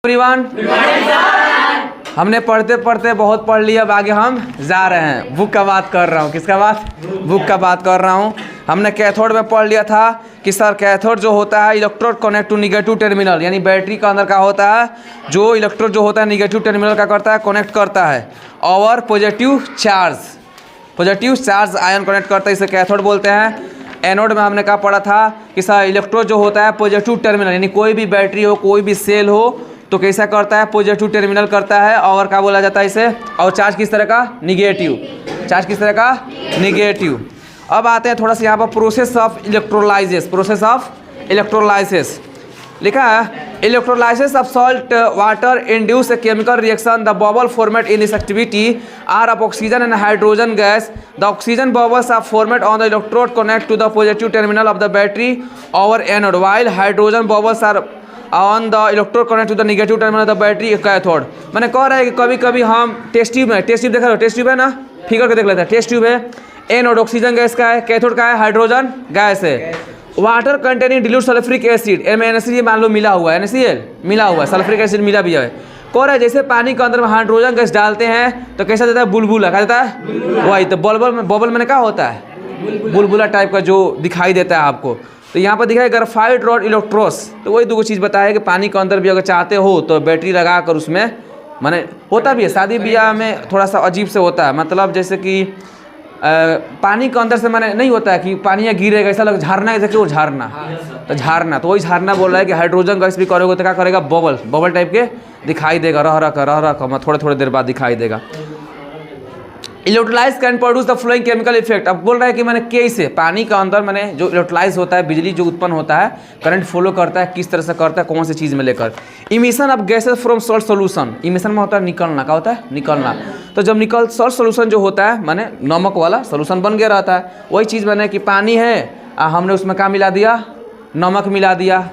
Everyone, हमने पढ़ते पढ़ते बहुत पढ़ लिया। अब आगे हम जा रहे हैं। बुक का बात कर रहा हूँ। किसका बात? बुक का बात कर रहा हूँ। हमने कैथोड में पढ़ लिया था कि सर कैथोड जो होता है electrode connect to negative terminal, यानी बैटरी का अंदर का होता है जो इलेक्ट्रोड जो होता है निगेटिव टर्मिनल का करता है, कनेक्ट करता है और पॉजिटिव चार्ज आयन कनेक्ट करता है, इसे कैथोड बोलते हैं। एनोड में हमने कहा पढ़ा था कि सर इलेक्ट्रोड जो होता है पॉजिटिव टर्मिनल, यानी कोई भी बैटरी हो कोई भी सेल हो तो कैसा करता है, पॉजिटिव टर्मिनल करता है। और क्या बोला जाता है इसे, और चार्ज किस तरह का, निगेटिव। चार्ज किस तरह का, निगेटिव। अब आते हैं थोड़ा सा यहाँ पर प्रोसेस ऑफ इलेक्ट्रोलाइसिस लिखा है। Electrolysis of salt water induce a chemical reaction, the bubble format in this activity are of oxygen and hydrogen gas. The oxygen bubbles are format on the electrode connect to the positive terminal of the battery और anode, while hydrogen bubbles are on the electrode connect to the negative terminal of the battery cathode. मैंने कह रहा है कि कभी कभी हम test tube में, टेस्ट ट्यूब देखा, टेस्ट ट्यूब है ना, फिगर के देख लेते हैं। टेस्ट ट्यूब है, एनोड ऑक्सीजन गैस का है, कैथोड का है हाइड्रोजन गैस है। Water containing dilute sulphuric acid, NaCl मान लो मिला हुआ है, NaCl मिला हुआ है, सल्फ्यूरिक एसिड मिला भी है। कह रहा है जैसे पानी के अंदर में हाइड्रोजन गैस डालते हैं तो कैसा देता है, बुलबुला। क्या देता है, वही तो बबल में क्या होता है, बुलबुला टाइप का जो दिखाई देता है आपको। तो यहाँ पर दिखा है ग्राफाइट रॉड इलेक्ट्रोस। तो वही दो चीज़ बताया कि पानी के अंदर भी अगर चाहते हो तो बैटरी लगा कर उसमें, माने होता भी है शादी ब्याह में थोड़ा सा अजीब से होता है, मतलब जैसे कि पानी के अंदर से मैंने नहीं होता है कि पानी यहाँ गिरेगा, ऐसा लग झरना, ऐसा क्यों झरना, तो झरना, तो वही झरना बोल रहा है कि हाइड्रोजन गैस भी करोगे तो क्या करेगा, बबल टाइप के दिखाई देगा, रह रहा थोड़े देर बाद दिखाई देगा। Electrolysed can produce the flowing chemical effect. अब बोल रहा है कि मैंने कैसे पानी का अंदर मैंने जो इलेक्ट्रोलाइज होता है, बिजली जो उत्पन्न होता है, करंट फॉलो करता है, किस तरह से करता है, कौन सी चीज़ में लेकर। Emission of gases from salt solution, emission में होता है निकलना, क्या होता है, निकलना। तो जब सॉल्ट सोल्यूशन जो होता है माने नमक वाला सोल्यूशन बन गया रहता है, वही चीज़ मैंने कि पानी है, हमने उसमें क्या मिला दिया, नमक मिला दिया,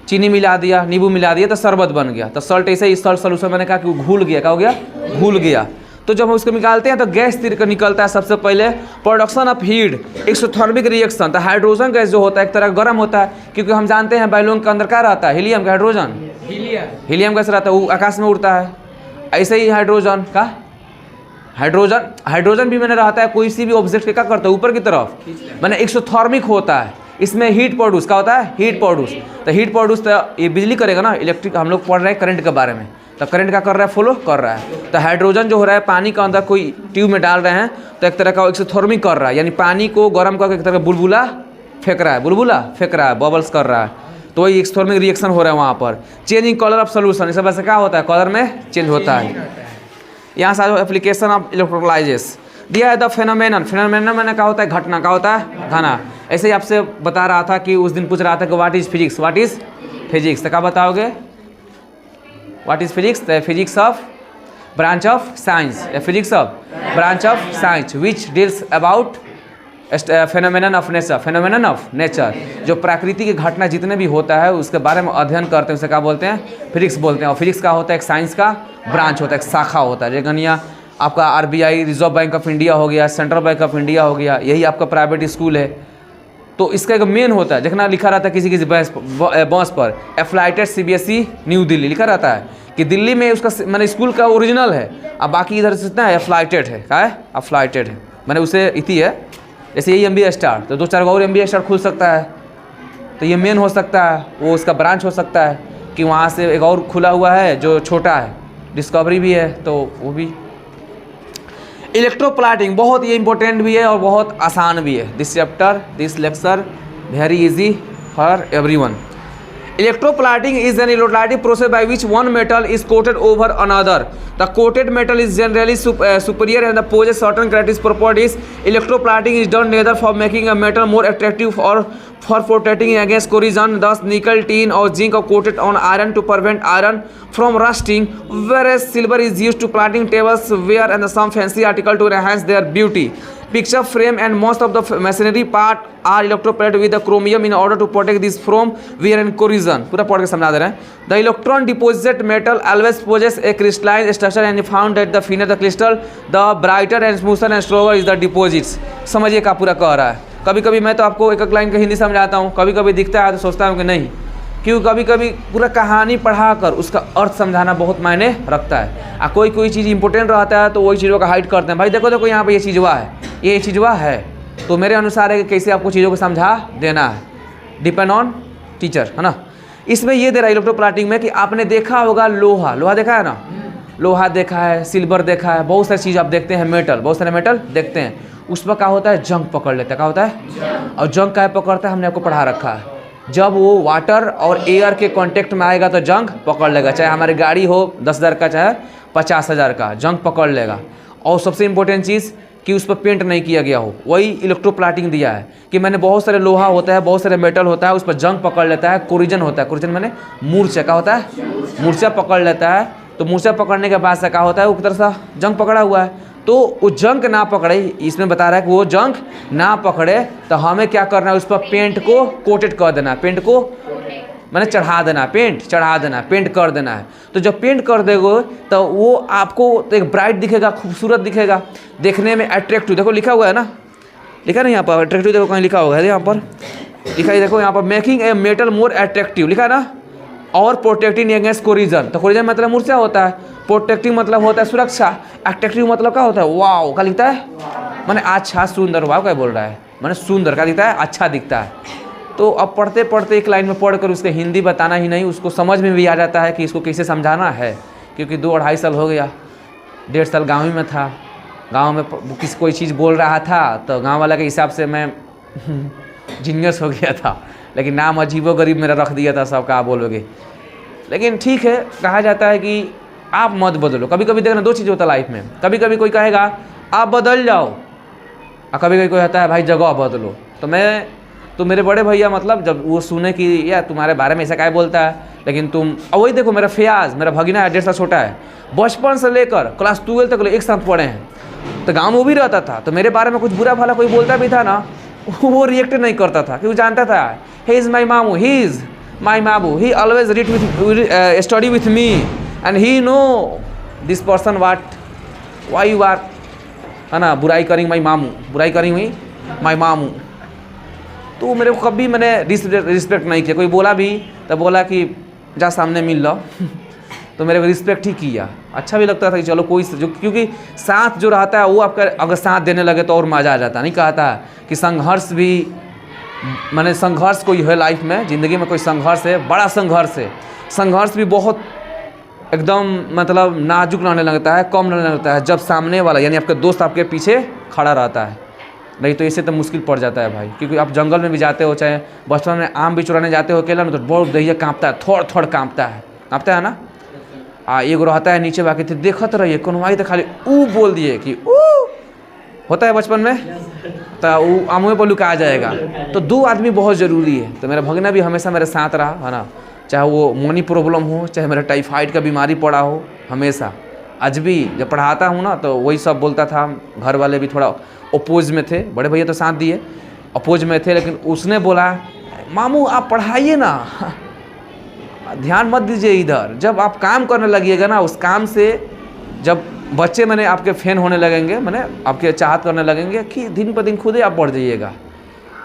चीनी मिला दिया, नींबू मिला दिया, तो शरबत बन गया। तो सॉल्ट ऐसे ही सॉल्ट सोल्यूशन मैंने कहा कि घुल गया, क्या हो गया, घुल गया। तो जब हम उसको निकालते हैं तो गैस निकलता है सबसे पहले। Production of heat, exothermic reaction. तो हाइड्रोजन गैस जो होता है एक तरह गर्म होता है, क्योंकि हम जानते हैं बैलून के अंदर क्या रहता है, हीलियम का, हीलियम गैस रहता है, वो आकाश में उड़ता है। ऐसे ही हाइड्रोजन भी मैंने रहता है, कोई सी भी ऑब्जेक्ट के क्या करता है, ऊपर की तरफ, मैंने एक्सोथर्मिक होता है। इसमें हीट प्रोड्यूस क्या होता है, हीट प्रोड्यूस। तो हीट प्रोड्यूस तो ये बिजली करेगा ना, इलेक्ट्रिक, हम लोग पढ़ रहे हैं करंट के बारे में, तो करंट क्या कर रहा है, फॉलो कर रहा है। तो हाइड्रोजन जो हो रहा है पानी के अंदर कोई ट्यूब में डाल रहे हैं तो एक तरह का एक्सोथर्मिक कर रहा है, यानी पानी को गर्म करके एक तरह का बुलबुला फेंक रहा है, बबल्स कर रहा है। तो वही एक्सोथर्मिक रिएक्शन हो रहा है वहाँ पर। चेंजिंग कलर ऑफ सोल्यूशन, इस वजह से क्या होता है, कलर में चेंज होता है। यहाँ से एप्लीकेशन ऑफ इलेक्ट्रोलाइसिस दिया है। द फेनोमेनन मैंने क्या होता है, घटना, क्या होता है, घटना। ऐसे ही आपसे बता रहा था कि उस दिन पूछ रहा था कि व्हाट इज फिजिक्स, तो क्या बताओगे, What is physics? The physics of branch of science. A physics of branch of science which deals about phenomenon of nature. जो प्रकृति की घटना जितने भी होता है उसके बारे में अध्ययन करते हैं उसे क्या बोलते हैं, फिजिक्स बोलते हैं। और फिजिक्स का होता है एक साइंस का ब्रांच होता है, एक शाखा होता है। जैसे यहाँ आपका RBI, reserve bank of India हो गया, सेंट्रल बैंक ऑफ इंडिया हो गया, यही आपका प्राइवेट स्कूल है। तो इसका एक मेन होता है, देखना लिखा रहता है किसी बस पर एफ्लाइटेड CBSE न्यू दिल्ली लिखा रहता है कि दिल्ली में उसका मैंने स्कूल का ओरिजिनल है, अब बाकी इधर से इतना एफ्लाइटेड है, क्या है, एफ्लाइटेड है, मैंने उसे इति है। जैसे यही MBA स्टार, तो 2-4 और MBA स्टार खुल सकता है, तो ये मेन हो सकता है, वो उसका ब्रांच हो सकता है कि वहाँ से एक और खुला हुआ है जो छोटा है, डिस्कवरी भी है, तो वो भी। इलेक्ट्रोप्लाटिंग बहुत ही इंपॉर्टेंट भी है और बहुत आसान भी है। This lecture very easy for everyone. Electroplating is an electrolytic process by which one metal is coated over another. The coated metal is generally superior and possesses certain characteristic properties. Electroplating is done neither for making a metal more attractive or for protecting against corrosion. Thus, nickel, tin, or zinc are coated on iron to prevent iron from rusting, whereas silver is used to plating tables, ware, and some fancy article to enhance their beauty. Picture frame and most of the machinery part are electroplated with the chromium in order to protect this from wear and corrosion. पूरा पढ़ के समझा दे रहे हैं। The electron deposit metal always possesses a crystalline structure and found that the thinner the crystal, the brighter and smoother and stronger is the deposits. समझिए क्या पूरा कह रहा है। कभी कभी मैं तो आपको एक लाइन का हिंदी समझाता हूँ, कभी कभी दिखता है तो सोचता हूँ कि नहीं क्योंकि कभी कभी पूरा कहानी पढ़ाकर उसका अर्थ समझाना बहुत मायने रखता है। कोई कोई चीज़ इंपॉर्टेंट रहता है तो वही चीज़ों का हाइड करते हैं, भाई देखो देखो यहाँ पे ये चीज़ हुआ है, ये चीज़ हुआ है, तो मेरे अनुसार है कि कैसे आपको चीज़ों को समझा देना है, डिपेंड ऑन टीचर, है ना। इसमें ये दे रहा है इलेक्ट्रोप्लाटिंग में कि आपने देखा होगा लोहा, लोहा देखा है ना, लोहा देखा है, सिल्वर देखा है, बहुत सारी चीज़ आप देखते हैं, मेटल, बहुत सारे मेटल देखते हैं, उस पर क्या होता है, जंग पकड़ लेता है, क्या होता है, और जंग क्या पकड़ता है, हमने आपको पढ़ा रखा है, जब वो वाटर और एयर के कांटेक्ट में आएगा तो जंग पकड़ लेगा, चाहे हमारी गाड़ी हो 10,000 का चाहे 50,000 का, जंग पकड़ लेगा। और सबसे इम्पोर्टेंट चीज़ कि उस पर पेंट नहीं किया गया हो, वही इलेक्ट्रोप्लाटिंग दिया है कि मैंने बहुत सारे लोहा होता है, बहुत सारे मेटल होता है, उस पर जंग पकड़ लेता है, कोरिजन होता है, कोरिजन मैंने मूर्छा, क्या होता है, मूर्छा पकड़ लेता है, तो मूर्छा पकड़ने के बाद से क्या होता है, ऊपर से जंग पकड़ा हुआ है, तो वो जंग ना पकड़े, इसमें बता रहा है कि वो जंग ना पकड़े तो हमें क्या करना है, उस पर पेंट को कोटेड कर देना है, पेंट को मैंने चढ़ा देना है, पेंट चढ़ा देना है, पेंट कर देना है। तो जब पेंट कर देगो तो वो आपको तो एक ब्राइट दिखेगा, खूबसूरत दिखेगा, देखने में अट्रैक्टिव, देखो लिखा हुआ है ना, लिखा नहीं यहाँ पर अट्रैक्टिव, देखो कहीं लिखा हुआ है, यहाँ पर लिखा है, देखो यहाँ पर making a metal more attractive लिखा है ना, और प्रोटेक्टिंग अगेंस्ट कोरिजन, तो कोरिजन मतलब मूर्छा होता है, प्रोटेक्टिंग मतलब होता है सुरक्षा, अट्रैक्टिव मतलब क्या होता है, वाव क्या लिखता है, मैंने अच्छा सुंदर, वाव क्या बोल रहा है, मैंने सुंदर क्या दिखता है, अच्छा दिखता है। तो अब पढ़ते पढ़ते एक लाइन में पढ़कर उसके हिंदी बताना ही नहीं, उसको समझ में भी आ जाता है कि इसको कैसे समझाना है, क्योंकि 2-2.5 साल हो गया, 1.5 साल गाँव ही में था, गाँव में किसी कोई चीज़ बोल रहा था तो गाँव वाला के हिसाब से मैं जीनियस हो गया था, लेकिन नाम अजीबो गरीब मेरा रख दिया था, सब क्या बोलोगे। लेकिन ठीक है, कहा जाता है कि आप मत बदलो, कभी कभी देखना 2 चीज़ होता है लाइफ में, कभी कभी कोई कहेगा आप बदल जाओ, और कभी कभी कोई कहता है भाई जगह बदलो। तो मेरे बड़े भैया मतलब जब वो सुने कि यार तुम्हारे बारे में ऐसा क्या बोलता है, लेकिन तुम, और वही देखो मेरा फयाज, मेरा भगीना 1.5 साल छोटा है, बचपन से लेकर क्लास 12 तक एक साथ पढ़े हैं, तो गाँव में वो भी रहता था, तो मेरे बारे में कुछ बुरा भला कोई बोलता भी था ना, वो रिएक्ट नहीं करता था, क्योंकि जानता था ही इज़ माई मामू, ही इज़ माई मामू, he always read with study with me and he know this person why you are, है ना, बुराई करेंगे माई मामू, बुराई करेंगे माई मामू। तो मेरे को कभी मैंने रिस्पेक्ट नहीं किया, कोई बोला भी तो बोला कि जा सामने मिल लो तो मेरे को रिस्पेक्ट ही किया, अच्छा भी लगता था कि चलो कोई जो, क्योंकि साथ जो रहता है वो आपका अगर साथ देने लगे तो और मज़ा आ जाता। नहीं कहता कि संघर्ष भी, मैंने संघर्ष कोई है लाइफ में, ज़िंदगी में कोई संघर्ष है, बड़ा संघर्ष है, संघर्ष भी बहुत एकदम मतलब नाजुक रहने लगता है, कम रहने लगता है जब सामने वाला यानी आपका दोस्त आपके पीछे खड़ा रहता है, नहीं तो इससे तो मुश्किल पड़ जाता है भाई। क्योंकि आप जंगल में भी जाते हो, चाहे बचपन में आम भी चुराने जाते हो अकेला ना, तो बहुत दहिया काँपता है, थोड़ काँपता है ना। एगो रहता है नीचे बाकी थे देखत रहिए, कौन आई तो खाली ऊ बोल दिए कि ऊ होता है बचपन में, तो वो आमुए पर लुका जाएगा। तो 2 आदमी बहुत ज़रूरी है। तो मेरा भगना भी हमेशा मेरे साथ रहा, है ना, चाहे वो मनी प्रॉब्लम हो, चाहे मेरा टाइफाइड का बीमारी पड़ा हो, हमेशा। आज भी जब पढ़ाता हूँ ना तो वही सब बोलता था। घर वाले भी थोड़ा अपोज में थे, बड़े भैया तो साथ दिए, अपोज में थे, लेकिन उसने बोला मामू आप पढ़ाइए ना, ध्यान मत दीजिए इधर। जब आप काम करने लगिएगा ना, उस काम से जब बच्चे मैंने आपके फैन होने लगेंगे, मैंने आपके चाहत करने लगेंगे कि दिन पर दिन खुद ही आप बढ़ जाइएगा।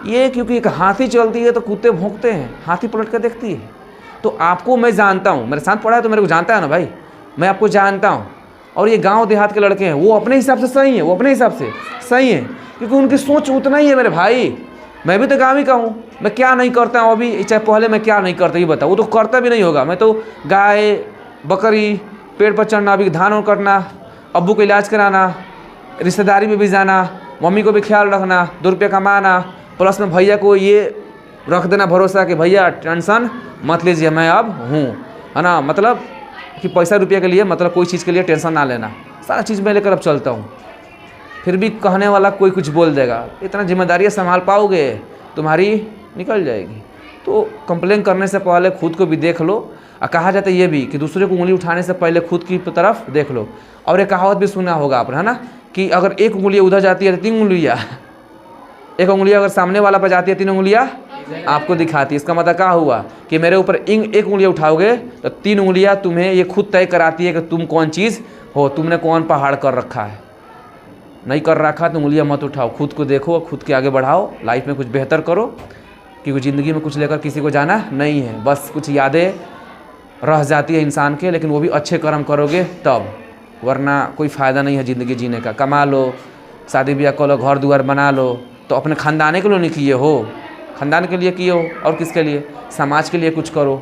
ये क्योंकि एक हाथी चलती है तो कुत्ते भौंकते हैं, हाथी पलट कर देखती है। तो आपको मैं जानता हूँ, मेरे साथ पढ़ा है तो मेरे को जानता है ना भाई, मैं आपको जानता हूँ। और ये गांव देहात के लड़के हैं, वो अपने हिसाब से सही है, वो अपने हिसाब से सही है, क्योंकि उनकी सोच उतना ही है मेरे भाई। मैं भी तो गाँव ही का हूँ, मैं क्या नहीं करता हूँ अभी, चाहे पहले मैं क्या नहीं करता ये बताओ। वो तो करता भी नहीं होगा, मैं तो गाय बकरी पेड़ पर चढ़ना, अभी धान करना, अब्बू का इलाज कराना, रिश्तेदारी में भी जाना, मम्मी को भी ख्याल रखना, 2 रुपये कमाना, प्लस में भैया को ये रख देना भरोसा कि भैया टेंशन मत लीजिए, मैं अब हूँ, है ना, मतलब कि पैसा रुपये के लिए, मतलब कोई चीज़ के लिए टेंशन ना लेना, सारा चीज़ मैं लेकर अब चलता हूँ। फिर भी कहने वाला कोई कुछ बोल देगा, इतना जिम्मेदारियाँ संभाल पाओगे, तुम्हारी निकल जाएगी। तो कंप्लेन करने से पहले खुद को भी देख लो। और कहा जाता है ये भी कि दूसरे को उंगली उठाने से पहले खुद की तरफ देख लो। और एक कहावत भी सुना होगा आपने, है ना, कि अगर 1 उंगली उधर जाती है तो 3 उंगलियाँ, 1 उंगली अगर सामने वाला पर जाती है 3 उंगलियाँ आपको दिखाती है। इसका मतलब क्या हुआ कि मेरे ऊपर 1 उंगली उठाओगे तो 3 उंगलियाँ तुम्हें ये खुद तय कराती है कि तुम कौन चीज़ हो, तुमने कौन पहाड़ कर रखा है। नहीं कर रखा तो उंगलियाँ मत उठाओ, खुद को देखो, खुद के आगे बढ़ाओ, लाइफ में कुछ बेहतर करो। क्योंकि ज़िंदगी में कुछ लेकर किसी को जाना नहीं है, बस कुछ यादें रह जाती है इंसान के, लेकिन वो भी अच्छे कर्म करोगे तब, वरना कोई फ़ायदा नहीं है ज़िंदगी जीने का। कमा लो, शादी ब्याह कर लो, घर द्वार बना लो, तो अपने ख़ानदान के लिए नहीं किए हो, ख़ानदान के लिए किए हो, और किसके लिए? समाज के लिए कुछ करो,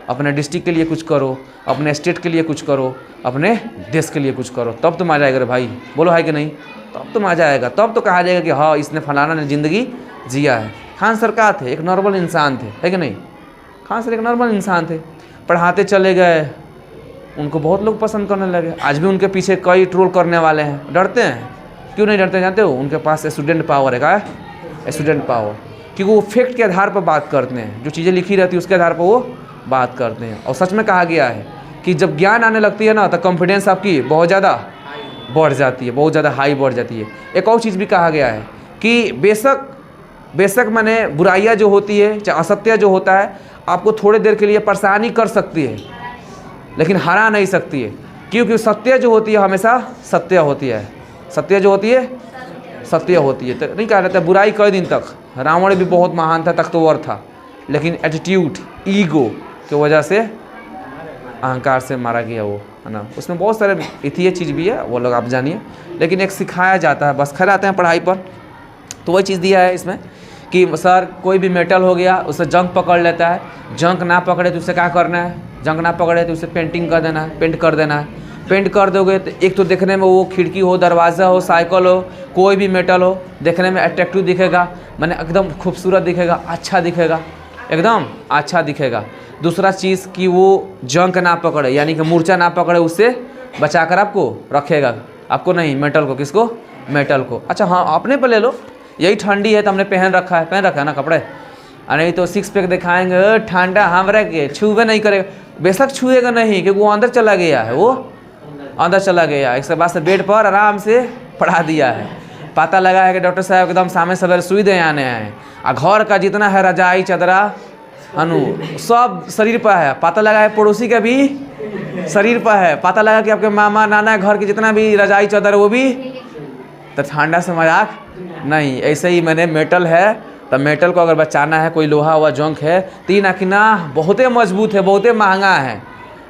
अपने डिस्ट्रिक्ट के लिए कुछ करो, अपने स्टेट के लिए कुछ करो, अपने देश के लिए कुछ करो, तब तो मज़ा आएगा रे भाई। बोलो है कि नहीं? तब तो मज़ा आएगा, तब तो कहा जाएगा कि हाँ इसने फलाना ने ज़िंदगी जिया है। खान सर क्या थे? एक नॉर्मल इंसान थे, है कि नहीं? खान सर एक नॉर्मल इंसान थे, पढ़ाते चले गए, उनको बहुत लोग पसंद करने लगे। आज भी उनके पीछे कई ट्रोल करने वाले हैं। डरते हैं? क्यों नहीं डरते जानते हो? उनके पास स्टूडेंट पावर है। क्या? Student power. क्योंकि वो फैक्ट के आधार पर बात करते हैं, जो चीज़ें लिखी रहती है उसके आधार पर वो बात करते हैं। और सच में कहा गया है कि जब ज्ञान आने लगती है ना, तो कॉन्फिडेंस आपकी बहुत ज़्यादा बढ़ जाती है, बहुत ज़्यादा हाई बढ़ जाती है। एक और चीज़ भी कहा गया है कि बेशक माने बुराइयाँ जो होती है, चाहे असत्य जो होता है, आपको थोड़ी देर के लिए परेशानी कर सकती है, लेकिन हरा नहीं सकती है। क्योंकि सत्य जो होती है हमेशा सत्य होती है, सत्य जो होती है सत्य होती है। तो नहीं कहा जाता बुराई कई दिन तक, रावण भी बहुत महान था, तख्तवर था, लेकिन एटीट्यूड, ईगो की वजह से, अहंकार से मारा गया वो, है ना। उसमें बहुत सारे इतिहास चीज़ भी है, वो लोग आप जानिए, लेकिन एक सिखाया जाता है, बस खैर आते हैं पढ़ाई पर। तो वही चीज़ दिया है इसमें कि सर कोई भी मेटल हो गया उसे जंग पकड़ लेता है, जंग ना पकड़े तो उसे क्या करना है, जंग ना पकड़े तो उसे पेंटिंग कर देना है, पेंट कर देना है। पेंट कर दोगे तो एक तो देखने में वो खिड़की हो, दरवाज़ा हो, साइकिल हो, कोई भी मेटल हो, देखने में अट्रैक्टिव दिखेगा, माने एकदम खूबसूरत दिखेगा, अच्छा दिखेगा, एकदम अच्छा दिखेगा। दूसरा चीज़ कि वो जंग ना पकड़े, यानी कि मूर्छा ना पकड़े, उससे बचाकर आपको रखेगा, आपको नहीं, मेटल को। किसको? मेटल को। अच्छा हाँ, अपने पर ले लो, यही ठंडी है तो हमने पहन रखा है ना कपड़े, नहीं तो सिक्स पैक दिखाएंगे, ठंडा हमारे के छूबे नहीं करेगा। बेशक छुएगा नहीं, क्योंकि वो अंदर चला गया है, वो अंदर चला गया। इसके बाद से बेड पर आराम से पढ़ा दिया है, पता लगा है कि डॉक्टर साहब एकदम सामने सवेरे सुई दे आने हैं, और घर का जितना है रजाई चदरा सब शरीर पर है, पता लगा है पड़ोसी का भी शरीर पर है, पता लगा कि आपके मामा नाना घर के जितना भी रजाई चदर वो भी, तो ठंडा से मजाक नहीं। ऐसे ही मैंने मेटल है, तो मेटल को अगर बचाना है, कोई लोहा हुआ जंक है, तीन आखिना बहुत मजबूत है, बहुत महंगा है,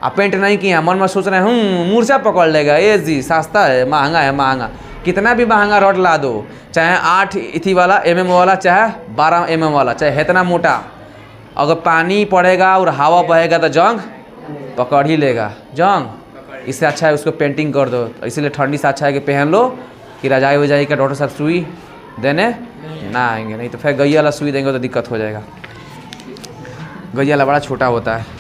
आप पेंट नहीं किया, मन में सोच रहे हैं मूर्छा पकड़ लेगा, ये जी सस्ता है, महंगा है, महंगा, कितना भी महंगा रॉड ला दो, चाहे 8 इथी वाला mm वाला, चाहे 12 mm वाला, चाहे इतना मोटा, अगर पानी पड़ेगा और हवा बहेगा तो जंग पकड़ ही लेगा, जंग। इससे अच्छा है उसको पेंटिंग कर दो। इसीलिए ठंडी से अच्छा है कि पहन लो, कि रजाई वजाई का डॉक्टर साहब सुई देने ना आएंगे, नहीं तो फिर गैया वाला सुई देंगे तो दिक्कत हो जाएगा। गैया वाला बड़ा छोटा होता है।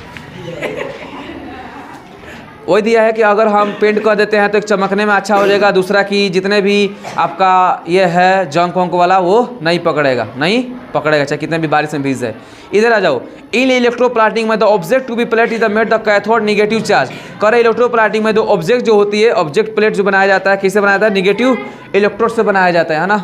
वही दिया है कि अगर हम पेंट कर देते हैं तो एक चमकने में अच्छा हो जाएगा, दूसरा कि जितने भी आपका ये है जंक वंक वाला वो नहीं पकड़ेगा, चाहे कितने भी बारिश में भीज जाए। इधर आ जाओ। इन इलेक्ट्रोप्लाटिंग में the object to be plate is the made the cathode negative charge. करे इलेक्ट्रोप्लाटिंग में दो ऑब्जेक्ट जो होती है, ऑब्जेक्ट प्लेट जो बनाया जाता है, किससे बनाया जाता है? निगेटिव इलेक्ट्रोड से बनाया जाता है ना।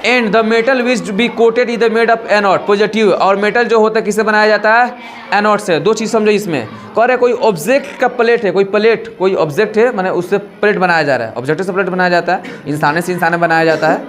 And the metal which be coated is made of anode positive, और मेटल जो होता है किससे बनाया जाता है? एनोड से। दो चीज़ समझो इसमें। कह रहे कोई ऑब्जेक्ट का प्लेट है, कोई ऑब्जेक्ट है, माने उससे प्लेट बनाया जा रहा है, ऑब्जेक्ट से प्लेट बनाया जाता है, इंसान से इंसान बनाया जाता है,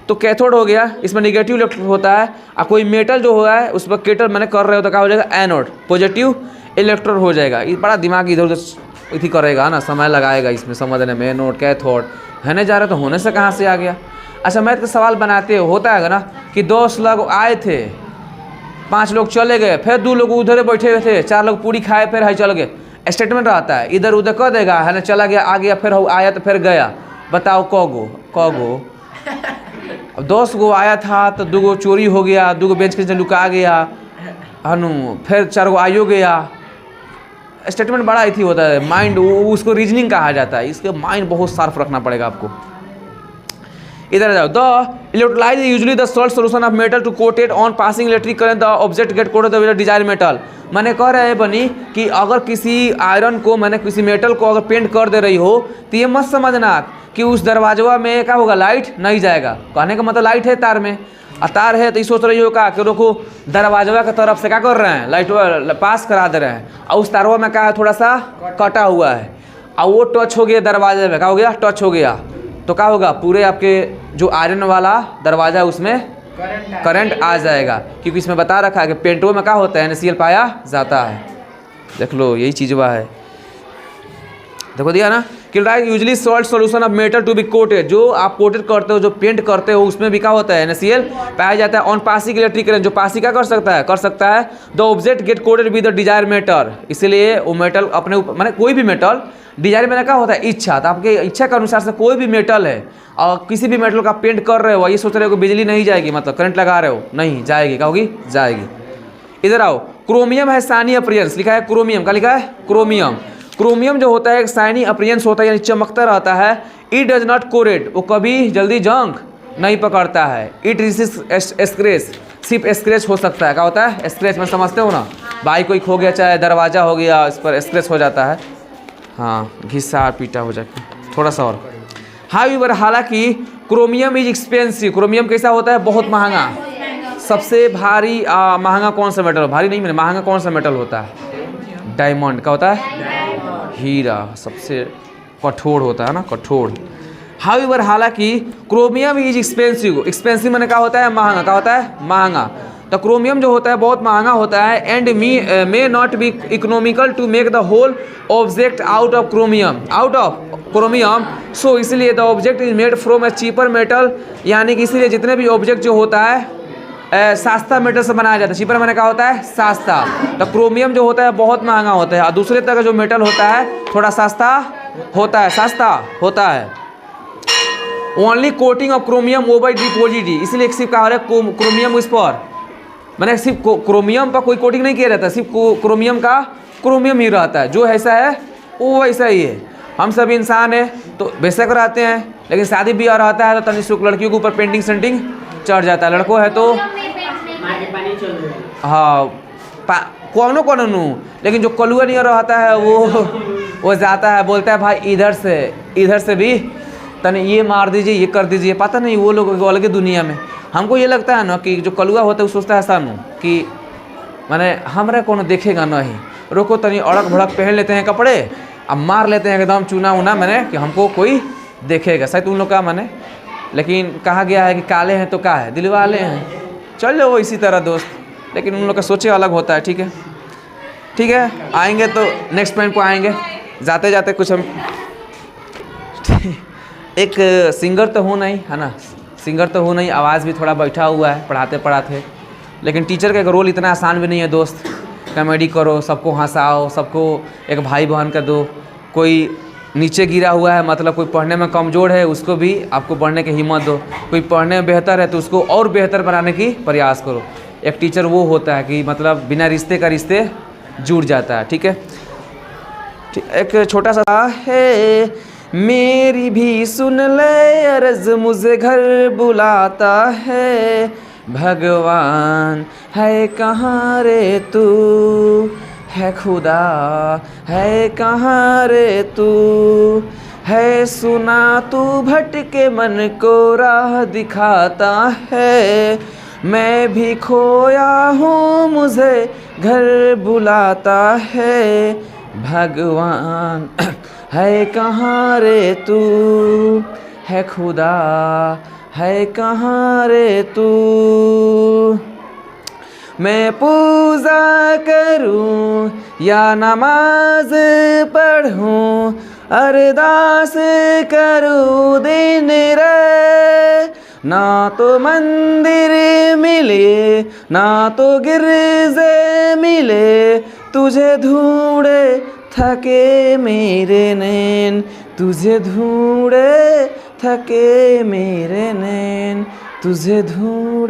तो कैथोड हो गया, इसमें निगेटिव इलेक्ट्रोड होता है। और कोई मेटल जो हुआ है उस पर केटल मैंने कर रहे हो तो क्या हो जाएगा? एनोड, पॉजिटिव इलेक्ट्रोड हो जाएगा। ये बड़ा दिमाग इधर उधर इथी करेगा ना, समय लगाएगा इसमें समझने में। एनोड कैथोड है जा रहा, तो होने से कहाँ से आ गया? अच्छा मैथ का सवाल बनाते होता है ना कि 10 लोग आए थे, 5 लोग चले गए, फिर 2 लोग उधर बैठे हुए थे, 4 लोग पूरी खाए, फिर है चल गए। स्टेटमेंट रहता है, इधर उधर कर देगा, है ना, चला गया, आ गया, फिर आया तो फिर गया। बताओ कगो? अब 10 गो आया था तो 2 गो चोरी हो गया, 2 गो बेंच के नीचे लुका गया, हनु, फिर 4 गो आयो गया। स्टेटमेंट बड़ा इथी होता है, माइंड उसको रीजनिंग कहा जाता है, इसके माइंड बहुत शार्प रखना पड़ेगा आपको। इधर जाओ। The electrolyte usually the salt solution of metal to coated on passing electric current the object get coated with desired metal. मैंने कह रहे हैं बनी कि अगर किसी आयरन को, मैंने किसी मेटल को अगर पेंट कर दे रही हो तो ये मत समझना कि उस दरवाजा में क्या होगा, लाइट नहीं जाएगा। कहने का मतलब लाइट है तार में, और तार है तो ये सोच रही हो क्या कि रोको दरवाजा की तरफ से क्या कर रहे हैं, लाइट पास करा दे रहे हैं, और उस तारवा में क्या है, थोड़ा सा कटा हुआ है, और वो टच हो गया दरवाजे में, क्या हो गया, टच हो गया, तो क्या होगा, पूरे आपके जो आयरन वाला दरवाज़ा है उसमें करंट आ जाएगा, क्योंकि इसमें बता रखा है कि पेंटो में क्या होता है, NaCl पाया जाता है। देख लो यही चीज़ वह है, देखो दिया ना कि right usually salt solution of metal to be coated, जो आप कोटेड करते हो, जो पेंट करते हो, उसमें भी क्या होता है, NaCl पाया जाता है। ऑन पासिंग इलेक्ट्रिक करंट, जो पासी क्या कर सकता है the object get coated with the desire metal, इसलिए वो मेटल अपने ऊपर, मैंने कोई भी मेटल, डिजायर में क्या होता है इच्छा, तो आपके इच्छा के अनुसार से कोई भी मेटल है और किसी भी मेटल का पेंट कर रहे हो, ये सोच रहे हो कि बिजली नहीं जाएगी, मतलब करंट लगा रहे हो, नहीं जाएगी, क्या होगी, जाएगी। इधर आओ, क्रोमियम है साइनी अपीयरेंस, लिखा है क्रोमियम, क्या लिखा है, क्रोमियम। क्रोमियम जो होता है एक साइनी अपीयरेंस होता है, यानी चमकता रहता है। इट डज नॉट कोरेट, वो कभी जल्दी जंग नहीं पकड़ता है। इट रेसिस्ट स्क्रैच, सिर्फ स्क्रैच हो सकता है, क्या होता है, स्क्रैच में समझते हो ना, बाइक कोई खो गया, चाहे दरवाजा हो गया, इस पर स्क्रैच हो जाता है, हाँ घिसा पीटा हो जाए थोड़ा सा और। हाउएवर, हालांकि क्रोमियम इज एक्सपेंसिव, क्रोमियम कैसा होता है, बहुत महंगा। सबसे भारी महंगा कौन सा मेटल, भारी नहीं मैंने, महंगा कौन सा मेटल होता है, डायमंड, क्या होता है, हीरा, सबसे कठोर होता है ना, कठोर। हाउएवर, हालांकि क्रोमियम इज एक्सपेंसिव, एक्सपेंसिव मैंने क्या होता है, महंगा, क्या होता है, महंगा। तो क्रोमियम जो होता है बहुत महंगा होता है। And may not be economical to make the whole object out of chromium, so इसलिए the object is made from a cheaper metal, यानी कि इसीलिए जितने भी ऑब्जेक्ट जो होता है सस्ता मेटल से बनाया जाता है। चीपर मैंने कहा होता है सस्ता, तो क्रोमियम जो होता है बहुत महंगा होता है, और दूसरे तरह का जो मेटल होता है थोड़ा सस्ता होता है, सस्ता होता है। Only coating of chromium over deposit, इसलिए सिर्फ कहा है क्रोमियम उस पर, मैंने सिर्फ क्रोमियम पर कोई कोटिंग नहीं किया रहता, सिर्फ क्रोमियम का क्रोमियम ही रहता है, जो ऐसा है वो वैसा ही है। हम सब इंसान है तो बेशक रहते हैं, लेकिन शादी ब्याह रहता है तो तनिक लड़कियों के ऊपर पेंटिंग सेंटिंग चढ़ जाता है, लड़कों है तो हाँ कौन, लेकिन जो कलुआ नहीं रहता है वो जाता है, बोलता है भाई इधर से भी तने ये मार दीजिए, ये कर दीजिए, पता नहीं वो लोग अलग दुनिया में। हमको ये लगता है ना कि जो कलुआ होता है वो सोचता है सानू कि माने हमारा कौन देखेगा नहीं, रोको तनी अड़क भड़क पहन लेते हैं कपड़े, अब मार लेते हैं एकदम चूना उना, मैंने कि हमको कोई देखेगा, शायद उन लोग का माने। लेकिन कहा गया है कि काले हैं तो क्या है, दिल वाले हैं, चल लो इसी तरह दोस्त, लेकिन उन लोग का सोचे अलग होता है। ठीक है, आएंगे तो नेक्स्ट पॉइंट पर आएंगे, जाते जाते कुछ हम एक सिंगर तो हूँ नहीं, है ना, सिंगर तो हूँ नहीं, आवाज़ भी थोड़ा बैठा हुआ है पढ़ाते पढ़ाते, लेकिन टीचर का एक रोल इतना आसान भी नहीं है दोस्त। कॉमेडी करो, सबको हंसाओ, सबको एक भाई बहन कर दो, कोई नीचे गिरा हुआ है मतलब कोई पढ़ने में कमज़ोर है उसको भी आपको बढ़ने की हिम्मत दो, कोई पढ़ने में बेहतर है तो उसको और बेहतर बनाने की प्रयास करो। एक टीचर वो होता है कि मतलब बिना रिश्ते का रिश्ते जुड़ जाता है। ठीक है, एक छोटा सा है, मेरी भी सुन ले अर्ज़ मुझे घर बुलाता है, भगवान है कहाँ रे तू, है खुदा है कहाँ रे तू, है सुना तू भटके मन को राह दिखाता है, मैं भी खोया हूँ मुझे घर बुलाता है, भगवान है कहाँ रे तू, है खुदा है कहाँ रे तू, मैं पूजा करूं या नमाज पढ़ूं, अरदास करूं दिन रात, ना तो मंदिर मिले ना तो गिरजे मिले, तुझे ढूंढे थके मेरे नैन, तुझे ढूंढे थके मेरे नैन, तुझे ढूंढ